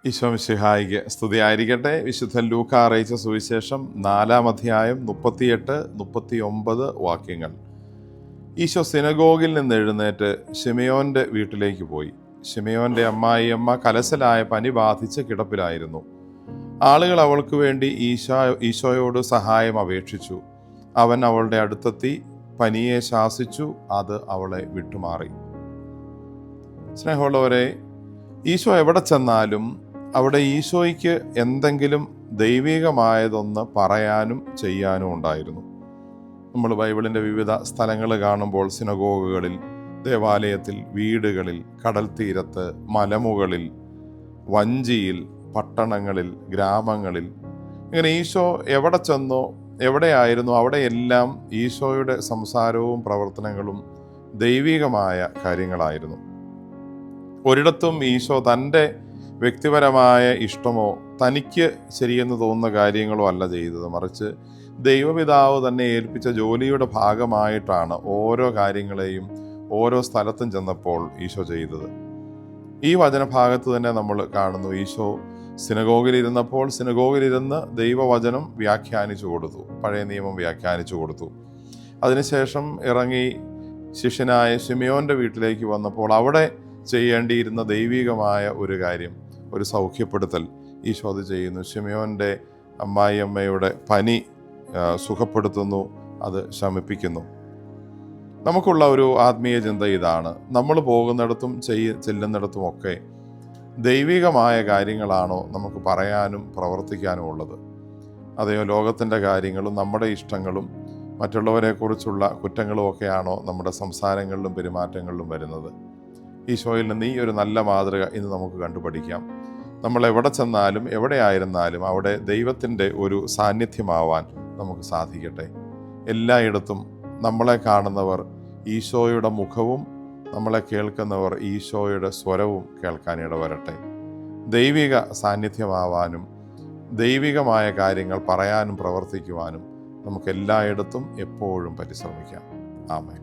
ഈശോ മിശിഹായിക്ക് സ്തുതിയായിരിക്കട്ടെ. വിശുദ്ധ ലൂക്ക അറിയിച്ച സുവിശേഷം 4-ാം അധ്യായം 38-39 വാക്യങ്ങൾ. ഈശോ സിനഗോഗിൽ നിന്ന് എഴുന്നേറ്റ് ശിമയോന്റെ വീട്ടിലേക്ക് പോയി. ശിമയോന്റെ അമ്മായിയമ്മ കലശലായ പനി ബാധിച്ച് കിടപ്പിലായിരുന്നു. ആളുകൾ അവൾക്ക് വേണ്ടി ഈശോയോട് സഹായം അപേക്ഷിച്ചു. അവൻ അവളുടെ അടുത്തെത്തി പനിയെ ശാസിച്ചു. അത് അവളെ വിട്ടുമാറി. സ്നേഹമുള്ളവരെ, ഈശോ എവിടെ ചെന്നാലും അവിടെ ഈശോയ്ക്ക് എന്തെങ്കിലും ദൈവികമായതൊന്ന് പറയാനും ചെയ്യാനും ഉണ്ടായിരുന്നു. നമ്മൾ ബൈബിളിൻ്റെ വിവിധ സ്ഥലങ്ങൾ കാണുമ്പോൾ സിനഗോഗുകളിൽ, ദേവാലയത്തിൽ, വീടുകളിൽ, കടൽ തീരത്ത്, മലമുകളിൽ, വഞ്ചിയിൽ, പട്ടണങ്ങളിൽ, ഗ്രാമങ്ങളിൽ, ഇങ്ങനെ ഈശോ എവിടെ ചെന്നോ എവിടെയായിരുന്നു അവിടെയെല്ലാം ഈശോയുടെ സംസാരവും പ്രവർത്തനങ്ങളും ദൈവികമായ കാര്യങ്ങളായിരുന്നു. ഒരിടത്തും ഈശോ തൻ്റെ വ്യക്തിപരമായ ഇഷ്ടമോ തനിക്ക് ശരിയെന്ന് തോന്നുന്ന കാര്യങ്ങളോ അല്ല ചെയ്തത്. മറിച്ച് ദൈവപിതാവ് തന്നെ ഏൽപ്പിച്ച ജോലിയുടെ ഭാഗമായിട്ടാണ് ഓരോ കാര്യങ്ങളെയും ഓരോ സ്ഥലത്തും ചെന്നപ്പോൾ ഈശോ ചെയ്തത്. ഈ വചനഭാഗത്ത് തന്നെ നമ്മൾ കാണുന്നു, ഈശോ സിനഗോഗിലിരുന്നപ്പോൾ സിനഗോഗിലിരുന്ന് ദൈവവചനം വ്യാഖ്യാനിച്ചു കൊടുത്തു, പഴയ നിയമം വ്യാഖ്യാനിച്ചു കൊടുത്തു. അതിനുശേഷം ഇറങ്ങി ശിഷ്യനായ ശിമയോന്റെ വീട്ടിലേക്ക് വന്നപ്പോൾ അവിടെ ചെയ്യേണ്ടിയിരുന്ന ദൈവികമായ ഒരു കാര്യം, ഒരു സൗഖ്യപ്പെടുത്തൽ ഈശോ അത് ചെയ്യുന്നു. ശിമയോന്റെ അമ്മായിയമ്മയുടെ പനി സുഖപ്പെടുത്തുന്നു, അത് ശമിപ്പിക്കുന്നു. നമുക്കുള്ള ഒരു ആത്മീയ ചിന്ത ഇതാണ്: നമ്മൾ പോകുന്നിടത്തും ചെല്ലുന്നിടത്തുമൊക്കെ ദൈവികമായ കാര്യങ്ങളാണോ നമുക്ക് പറയാനും പ്രവർത്തിക്കാനും ഉള്ളത്? അതെയോ ലോകത്തിൻ്റെ കാര്യങ്ങളും നമ്മുടെ ഇഷ്ടങ്ങളും മറ്റുള്ളവരെക്കുറിച്ചുള്ള കുറ്റങ്ങളും ഒക്കെയാണോ നമ്മുടെ സംസാരങ്ങളിലും പെരുമാറ്റങ്ങളിലും വരുന്നത്? ഈശോയിൽ നിന്ന് ഈ ഒരു നല്ല മാതൃക ഇന്ന് നമുക്ക് കണ്ടുപഠിക്കാം. നമ്മൾ എവിടെ ചെന്നാലും എവിടെയായിരുന്നാലും അവിടെ ദൈവത്തിൻ്റെ ഒരു സാന്നിധ്യമാവാൻ നമുക്ക് സാധിക്കട്ടെ. എല്ലായിടത്തും നമ്മളെ കാണുന്നവർ ഈശോയുടെ മുഖവും നമ്മളെ കേൾക്കുന്നവർ ഈശോയുടെ സ്വരവും കേൾക്കാനിട വരട്ടെ. ദൈവിക സാന്നിധ്യമാവാനും ദൈവികമായ കാര്യങ്ങൾ പറയാനും പ്രവർത്തിക്കുവാനും നമുക്ക് എല്ലായിടത്തും എപ്പോഴും പരിശ്രമിക്കാം. ആമേൻ.